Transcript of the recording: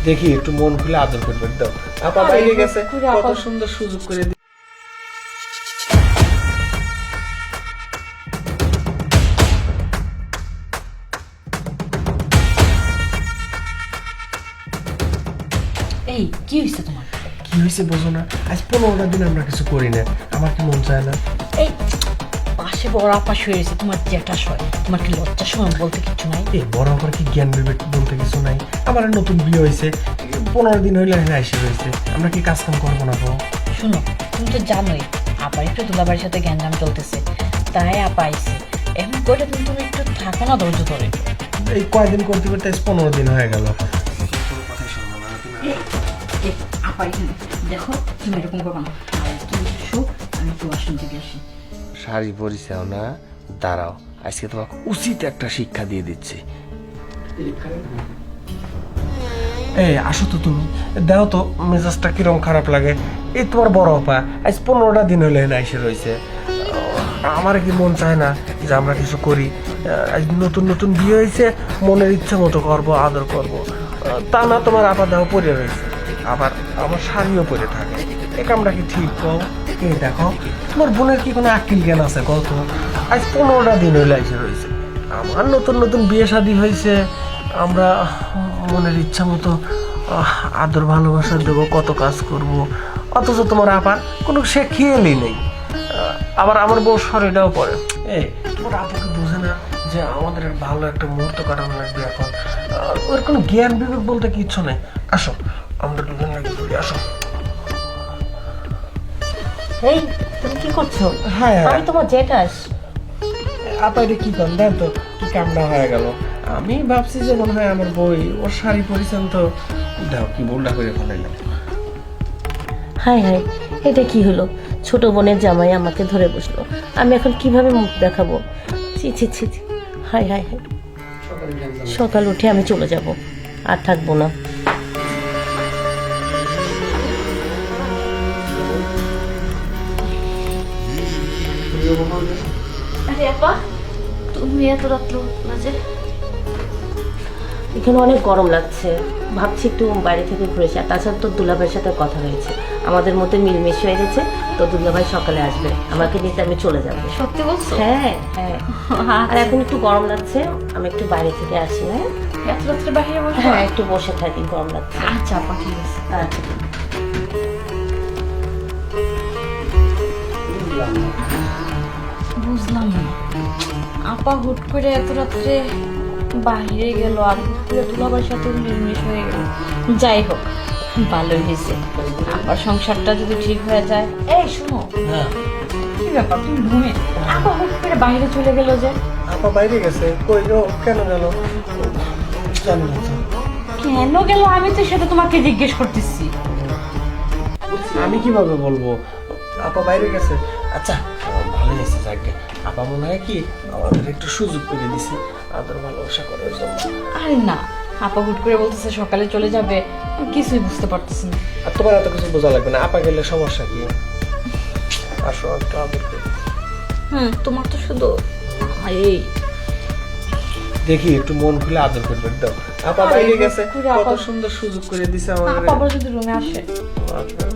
দেখি একটু মন খুলে আদর করবে দাও। আপা বাইরে গেছে, কত সুন্দর সুযোগ করে দি- এই কি হয়েছে তোমার? কি হয়েছে বোঝো না? আজ 15টা দিন আমরা কিছু করি না, আমার কি মন চায় না? এই পাশে বড় আপা শুয়ে রয়েছে, তোমার জেঠা শয়, তোমার কি লজ্জা শরম বলতে কিছু নাই? এই বড় আবার কি জ্ঞান বিবেক বলতে কিছু নাই? আমার আর নতুন বিয়ে হয়েছে, 15 দিন হইলে এখানে এসে রয়েছে, আমরা কি কাজ কাম করবো না গো? শোনো, তুমি তো জানোই আপার একটু দুলাবাড়ির সাথে গ্যাঞ্জাম চলতেছে, তাই আপা আইছে। এখন কইটা তুমি একটু থাকো না, ধৈর্য ধরে। এই কয়দিন করতে করতে আজ 15 দিন হয়ে গেল। এই আপা এখানে দেখো, তুমি এরকম করবা না। আর তুমি শো, আমি একটু ওয়াশরুম থেকে আসি। শাড়ি পরিছেও না, দাঁড়াও, আজকে তোমাকে উচিত একটা শিক্ষা দিয়ে দিচ্ছি। এই আসো তো তুমি, দেখো তো মেজাজটা কিরকম খারাপ লাগে। এই তোমার বড় আপা আজ 15টা দিন হলে না এসে রয়েছে। আমার কি মন চায় না যে আমরা কিছু করি? আজ নতুন নতুন বিয়ে হয়েছে, মনের ইচ্ছা মতো করবো, আদর করবো। তা না, তোমার আপা দেহ পরে রয়েছে, আবার আমার শাড়িও পরে থাকে। এ কামটা কি ঠিক কও? এই দেখো, তোমার বোনের কি কোনো আকিল জ্ঞান আছে কত? আজ 15টা দিন হইলে এসে রয়েছে, আমার নতুন নতুন বিয়ে শাদী হয়েছে, আমরা মনের ইচ্ছা মতো আদর ভালোবাসা দেবো, কত কাজ করব, অথচ তোমার আপার কোনো সে খেয়েলই নেই। আবার আমার বউ শরীরটাও পড়ে। এই তোমার আপুকে বোঝে না যে আমাদের ভালো একটা মুহূর্ত কাটানো লাগবে এখন? ওর কোনো জ্ঞান বিবেক বলতে কিচ্ছু নেই। আসো আমরা দুজন লাগে করি, আসো। এই তুমি কি করছো? হ্যাঁ আমি তোমার জেঠাস। আপা এটা কি করেন দেন তো, কি কামনা হয়ে গেল। আমি ভাবছি যে মনে হয় আমার বই, ওর শাড়ি পরিছেন তো, দাও কি ভুলটা করে ফেলাইলাম। হাই হাই, এটা কি হলো? ছোট বোনের জামাই আমাকে ধরে বসলো, আমি এখন কিভাবে মুখ দেখাবো? ছি ছি ছি ছি। হাই হাই হাই, সকাল উঠে আমি চলে যাব, আর থাকবো না। আরে আপা, তুমি এত রাত্র মাঝে? এখানে অনেক গরম লাগছে, ভাবছি একটু বাইরে থেকে ঘুরে আসি। আর তাছাড়া তোর দুলাভাইয়ের সাথে কথা হয়েছে, আমাদের মধ্যে মিলমিশ হয়ে গেছে। তো দুলাভাই সকালে আসবে, আমাকে নিতে আমি চলে যাবো। সত্যি বলছো? হ্যাঁ হ্যাঁ। আর এখন একটু গরম লাগছে, আমি একটু বাইরে থেকে আসি। হ্যাঁ এত রাত্রে বাইরে বসে? হ্যাঁ, একটু বসে থাকি, গরম লাগছে। আচ্ছা আপা, ঠিক আছে। আচ্ছা। বুঝলাম না, আপা হুট করে এত রাত্রে বাইরে গেল, আর হুট করে দুলাবার সাথে মিলমিশ হয়ে গেল। যাই হোক, ভালোই হয়েছে। আপার সংসারটা যদি ঠিক হয়ে যায়। এই শোনো, হ্যাঁ কি ব্যাপার তুমি ঘুমে? আপা হুট করে বাইরে চলে গেল যে? আপা বাইরে গেছে, কই গো, কেন গেল জানি না তো। কেন গেল আমি তো সেটা তোমাকে জিজ্ঞেস করতেছি। আমি কিভাবে বলবো? আপা বাইরে গেছে। আচ্ছা ভালো হয়েছে, যাকে আপা মনে হয় কি আমাদের একটু সুযোগ করে দিছে আদর ভালোবাসা করার জন্য। আরে না, আপা হুট করে বলতেছে সকালে চলে যাবে, আমি কিছুই বুঝতে পারতেছি না। আর তোমার এত কিছু বোঝা লাগবে না, আপা গেলে সমস্যা কি? আসো একটু আদর করি। তোমার তো শুধু এই দেখি একটু মন খুলে আদর করবে দাও। আপা বাইরে গেছে, কত সুন্দর সুযোগ করে দিছে আমাদের। আপা আবার যদি রুমে আসে। আচ্ছা।